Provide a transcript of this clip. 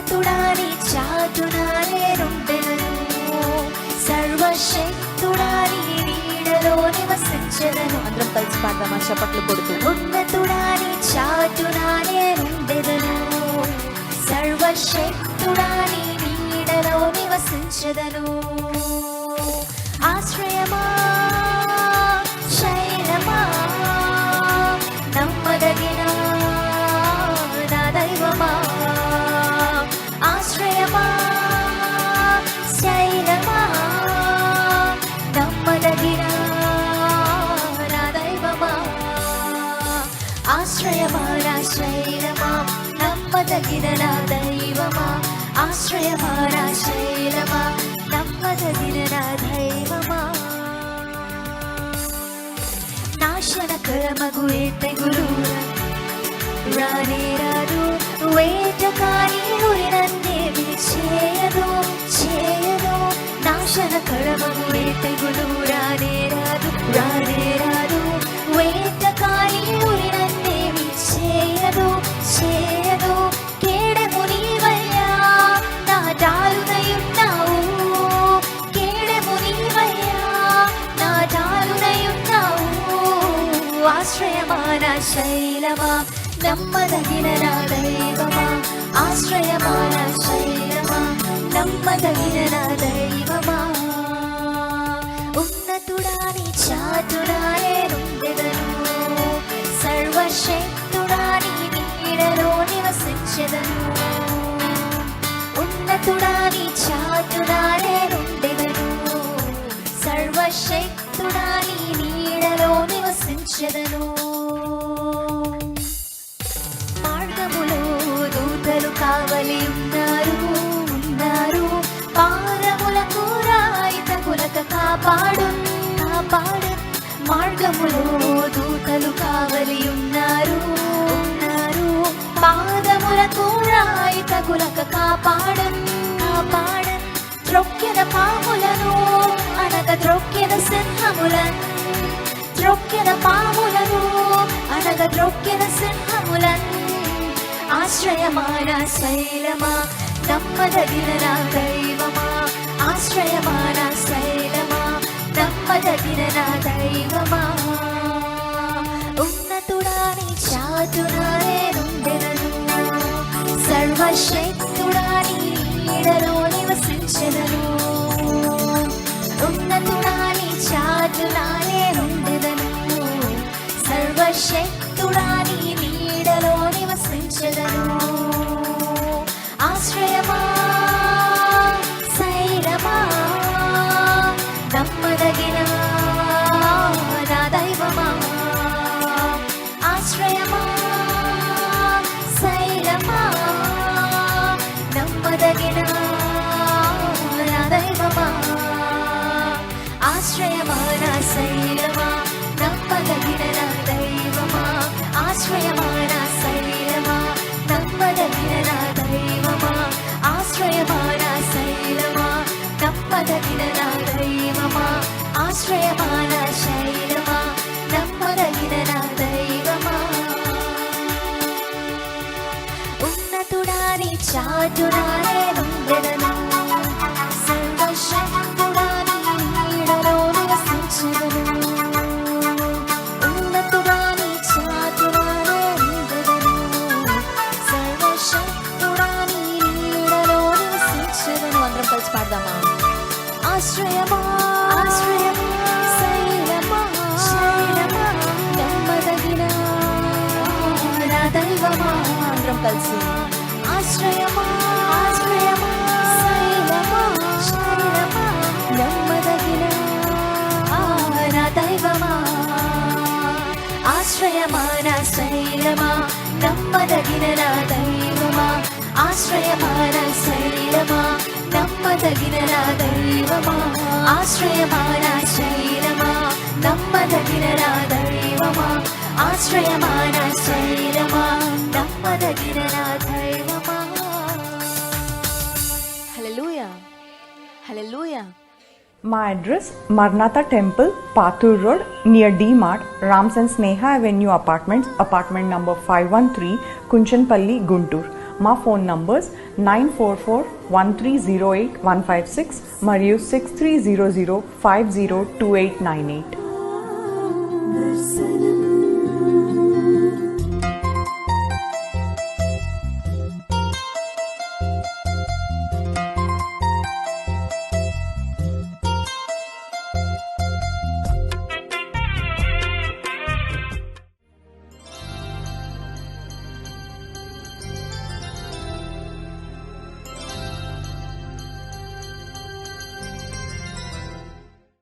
ఉన్నతుడాని చాటున నేనుండెదను, సర్వశక్తుడాని నీడలో నివసించెదను. అందరం కలిసి పాడదామా చప్పట్లు కొడుతూ. ఉన్నతుడాని చాటున నేనుండెదను, సర్వశక్తుడాని నీడలో నివసించెదను. ఆశ్రయమా శైలమా నమ్మదగిన నా దైవమా, ఆశ్రయమా శైలమా నమ్మదగిన నా దైవమా, ఆశ్రయమా నా శైలమా నమ్మదగిన నా దైవమా, ఆశ్రయమా నా శైలమా నమ్మదగిన నా దైవమా. నాశనకరమగు ఏ తెగులు రానే రాదు, వేటకాని నన్నేమి చేయదు చేయదు. నాశనకరమగు ఏ తెగులు రానే రాదు రానే రాదు, వేటకాని నన్నేమి చేయదు చేయదు. కేడము నీవయ్యా నా డాలునయున్నావు, కేడము నీవయ్యా నా డాలునయున్నావు. ఆశ్రయమా నా శైలమా నమ్మదగిన నా దైవమా, ఆశ్రయమా నా శైలమా నమ్మదగిన నా దైవమా. ఉన్నతుడాని చాటున నేనుండెదను, సర్వశక్తుడాని నీడలో నివసించెదను. ఉన్నతుడాని చాటున నేనుండెదను, సర్వశక్తుడాని నీడలో నివసించెదను. మార్గములో దూతలు కావలి ఉన్నారు ఉన్నారు, పాదములకు రాయి తగులక కాపాడు కాపాడు. మార్గములో దూతలు కావలి ఉన్నారు ఉన్నారు, పాదములకు రాయి తగులక కాపాడు కాపాడు. త్రొక్కెద పాములను అనగా త్రొక్కెద సింహములను, త్రొక్కెద పాములను అనగా త్రొక్కెద సింహములను. ఆశ్రయమా నా శైలమా నమ్మదగిన నా దైవమా, ఆశ్రయమా నా శైలమా నమ్మదగిన నా దైవమా. ఉన్నతుడాని చాటున నేనుండెదను, సర్వశక్తుడాని నీడలో నివసించెదను. ఉన్నతుడాని చాటున నేనుండెదను, సర్వశక్తుడాని నీడలో నివసించెదను. ఆశ్రయమా శైలమా నమ్మదగిన నా దైవమా, ఆశ్రయమా శైలమా నమ్మదగిన నా దైవమా, ఆశ్రయమా నా శైలమా నమ్మదగిన నా దైవమా, ఆశ్రయమా నా శైలమా నమ్మదగిన నా దైవమా, ఆశ్రయమా నా శైలమా నమ్మదగిన నా దైవమా, ఆశ్రయమా నా శైలమా నమ్మదగిన నా దైవమా. ఉన్నతుడాని చాటున నేనుండెదను, సర్వశక్తుడాని నీడలో నివసించెదను. ఉన్నతుడాని చాటున నేనుండెదను, సర్వశక్తుడాని నీడలో నివసించెదను. అందరం కలిసి పాడదామా. ఆశ్రయమా ఆశ్రయమా శైలమా శైలమా నమ్మదగిన నా దైవమా. అందరం కలిసి ఆశ్రయమా ఆశ్రయమా శైలమా శైలమా నమ్మదగిన నా దైవమా, ఆశ్రయమా నా శైలమా నమ్మదగిన నా దైవమా, ఆశ్రయమా నా శైలమా నమ్మదగిన నా దైవమా, ఆశ్రయమా నా శైలమా నమ్మదగిన నా దైవమా, ఆశ్రయమా నా శైలమా నమ్మదగిన నా దైవమా. హల్లెలూయా హల్లెలూయా. My address, Marnatha Temple, Pathur Road, near D-Mart, Rams and Sneha Avenue Apartments, apartment number 513, Kunchanpalli, Guntur. మా ఫోన్ నంబర్స్ 9441308156 మరియు 6300502898.